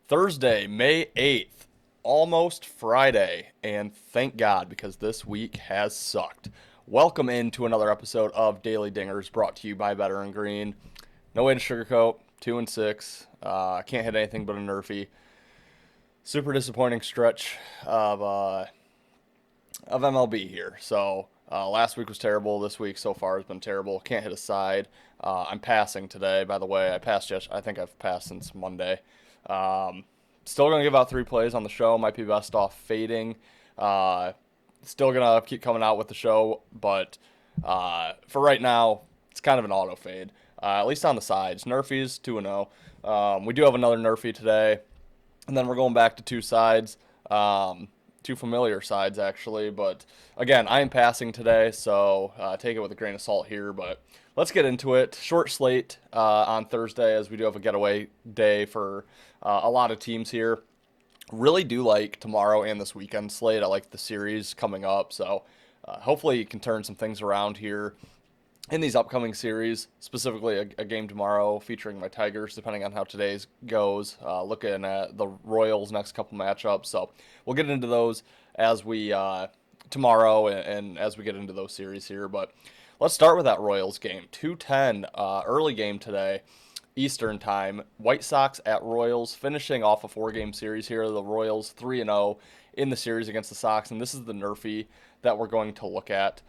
Thursday, May 8th, almost Friday, and thank God because this week has sucked. Welcome into another episode of Daily Dingers brought to you by Better and Green. No way to sugarcoat, 2 and 6. Can't hit anything but a nerfy. Super disappointing stretch of MLB here. So last week was terrible. This week so far has been terrible. Can't hit a side. I'm passing today. By the way, I think I've passed since Monday. Um, Still gonna give out 3 plays on the show. Might be best off fading. Uh, Still gonna keep coming out with the show, but for right now, it's kind of an auto fade. At least on the sides. Nerfies 2-0. We do have another Nerfy today, and then we're going back to 2 sides. Two familiar sides actually, but again, I am passing today, so take it with a grain of salt here. But let's get into it. Short slate on Thursday, as we do have a getaway day for a lot of teams here. Really do like tomorrow and this weekend slate. I like the series coming up, so hopefully you can turn some things around here in these upcoming series, specifically a game tomorrow featuring my Tigers, depending on how today's goes. Looking at the Royals' next couple matchups, so we'll get into those as we tomorrow and as we get into those series here. But let's start with that Royals game, 2:10 early game today, Eastern time. White Sox at Royals, finishing off a 4-game series here. The Royals 3-0 in the series against the Sox, and this is the Nerfy that we're going to look at.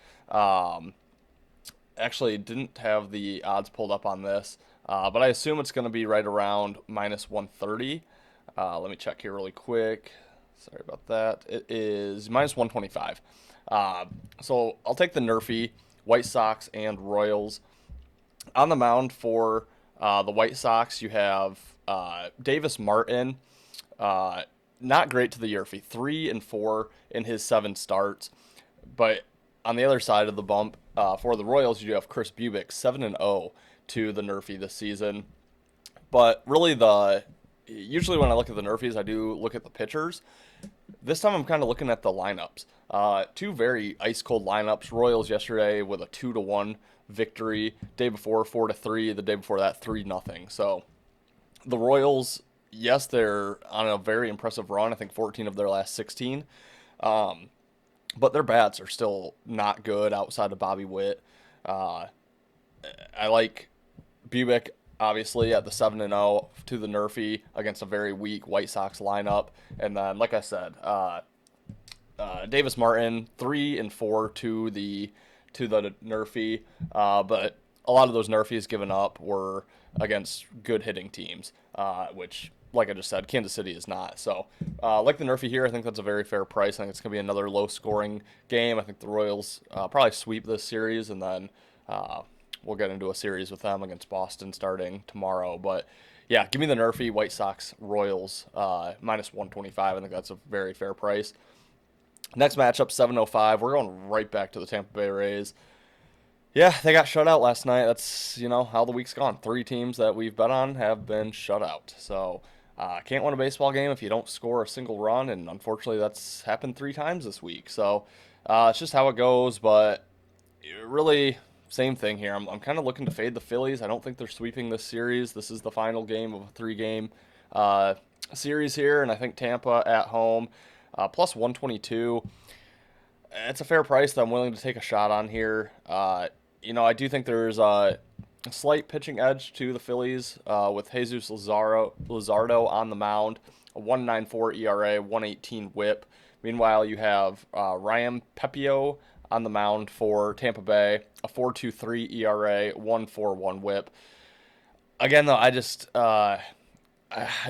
Actually didn't have the odds pulled up on this, but I assume it's going to be right around minus 130. Let me check here really quick. Sorry about that. It is minus 125. So I'll take the Nerfy, White Sox, and Royals. On the mound for the White Sox, you have Davis Martin. Not great to the year. 3-4 in his 7 starts. But on the other side of the bump, for the Royals, you do have Chris Bubic, 7-0 to the Nerfy this season. But really, usually when I look at the Nerfies, I do look at the pitchers. This time I'm kind of looking at the lineups. 2 very ice cold lineups. Royals yesterday with a 2-1 victory. Day before 4-3. The day before that 3-0. So the Royals, yes, they're on a very impressive run. I think 14 of their last 16. But their bats are still not good outside of Bobby Witt. Uh, I like Bubic, obviously, at the 7-0 to the Nerfy against a very weak White Sox lineup. And then, like I said, Davis Martin, 3-4 to the Nerfy. But a lot of those Nerfies given up were against good hitting teams, which, like I just said, Kansas City is not. So, like the Nerfy here, I think that's a very fair price. I think it's going to be another low-scoring game. I think the Royals probably sweep this series, and then we'll get into a series with them against Boston starting tomorrow. But, yeah, give me the Nerfy, White Sox, Royals, minus 125. I think that's a very fair price. Next matchup, 7:05. We're going right back to the Tampa Bay Rays. Yeah, they got shut out last night. That's, how the week's gone. 3 teams that we've bet on have been shut out. So, can't win a baseball game if you don't score a single run, and unfortunately that's happened 3 times this week. So, it's just how it goes, but really, same thing here. I'm kind of looking to fade the Phillies. I don't think they're sweeping this series. This is the final game of a 3-game series here, and I think Tampa at home, plus 122. It's a fair price that I'm willing to take a shot on here. I do think there's a slight pitching edge to the Phillies with Jesus Luzardo on the mound, a 1.94 ERA, 1.18 WHIP. Meanwhile, you have Ryan Pepio on the mound for Tampa Bay, a 4.23 ERA, 1.41 WHIP. Again, though, I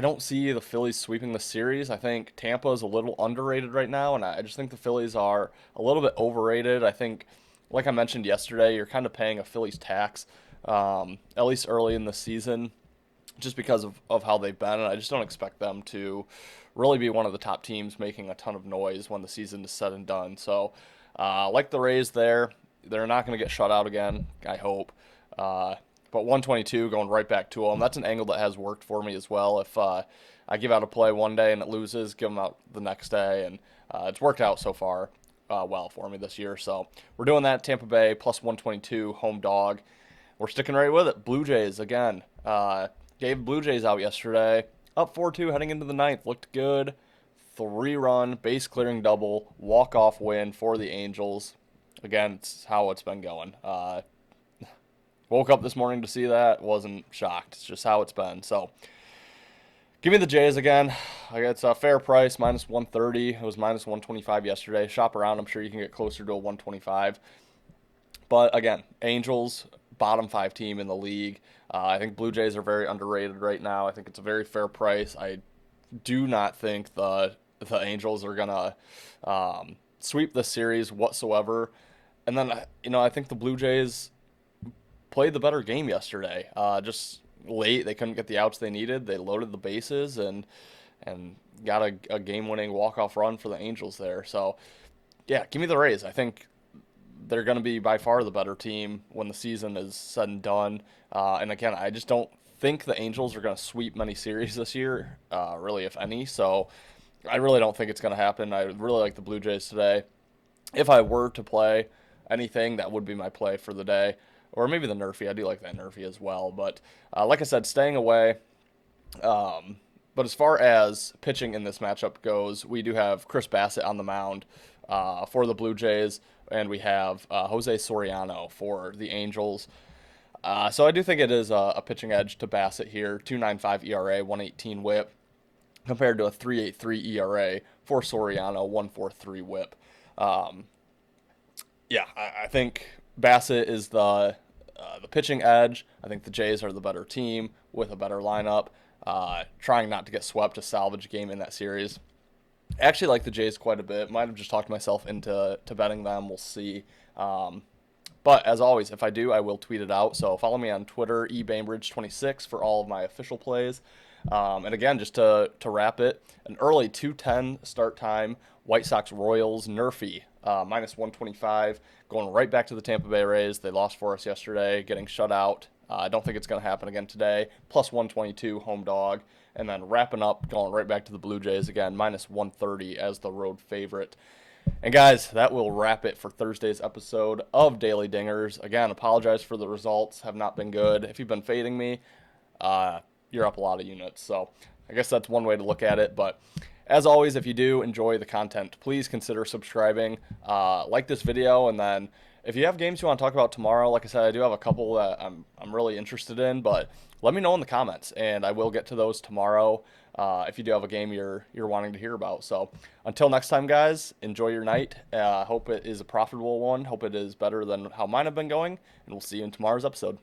don't see the Phillies sweeping the series. I think Tampa is a little underrated right now, and I just think the Phillies are a little bit overrated. I think, like I mentioned yesterday, you're kind of paying a Phillies tax, at least early in the season, just because of how they've been, and I just don't expect them to really be one of the top teams making a ton of noise when the season is said and done. So, like the Rays there, they're not going to get shut out again, I hope. But 122 going right back to them. That's an angle that has worked for me as well. If I give out a play one day and it loses, give them out the next day, and it's worked out so far well for me this year. So we're doing that. Tampa Bay plus 122 home dog. We're sticking right with it. Blue Jays again. Gave Blue Jays out yesterday. Up 4-2 heading into the ninth. Looked good. 3-run, base clearing double, walk-off win for the Angels. Again, it's how it's been going. Woke up this morning to see that. Wasn't shocked. It's just how it's been. So, give me the Jays again. It's a fair price, minus 130. It was minus 125 yesterday. Shop around. I'm sure you can get closer to a 125. But again, Angels, bottom 5 team in the league. I think Blue Jays are very underrated right now. I think it's a very fair price. I do not think the Angels are gonna sweep the series whatsoever. And then I think the Blue Jays played the better game yesterday. Just late, they couldn't get the outs they needed. They loaded the bases and got a game-winning walk-off run for the Angels there. So yeah, give me the Rays. I think they're going to be by far the better team when the season is said and done. And again, I just don't think the Angels are going to sweep many series this year, really, if any. So I really don't think it's going to happen. I really like the Blue Jays today. If I were to play anything, that would be my play for the day. Or maybe the Nerfy. I do like that Nerfy as well. But like I said, staying away. But as far as pitching in this matchup goes, we do have Chris Bassett on the mound for the Blue Jays, and we have Jose Soriano for the Angels. So I do think it is a pitching edge to Bassett here. 2.95 ERA, 118 WHIP, compared to a 3.83 ERA for Soriano, 1.43 WHIP. Yeah, I think Bassett is the pitching edge. I think the Jays are the better team with a better lineup. Trying not to get swept to salvage a game in that series. Actually like the Jays quite a bit. Might have just talked myself into betting them. We'll see. But as always, if I do, I will tweet it out. So follow me on Twitter, eBainbridge26 for all of my official plays. And again, just to wrap it, an early 2:10 start time. White Sox Royals Nerfy minus 125, going right back to the Tampa Bay Rays. They lost for us yesterday, getting shut out. I don't think it's going to happen again today. Plus 122 home dog. And then wrapping up, going right back to the Blue Jays again, minus 130 as the road favorite. And guys, that will wrap it for Thursday's episode of Daily Dingers. Again, apologize for the results. Have not been good. If you've been fading me, you're up a lot of units. So I guess that's one way to look at it. But as always, if you do enjoy the content, please consider subscribing. Like this video, and then if you have games you want to talk about tomorrow, like I said, I do have a couple that I'm really interested in, but let me know in the comments, and I will get to those tomorrow if you do have a game you're wanting to hear about. So until next time, guys, enjoy your night. Hope it is a profitable one. Hope it is better than how mine have been going, and we'll see you in tomorrow's episode.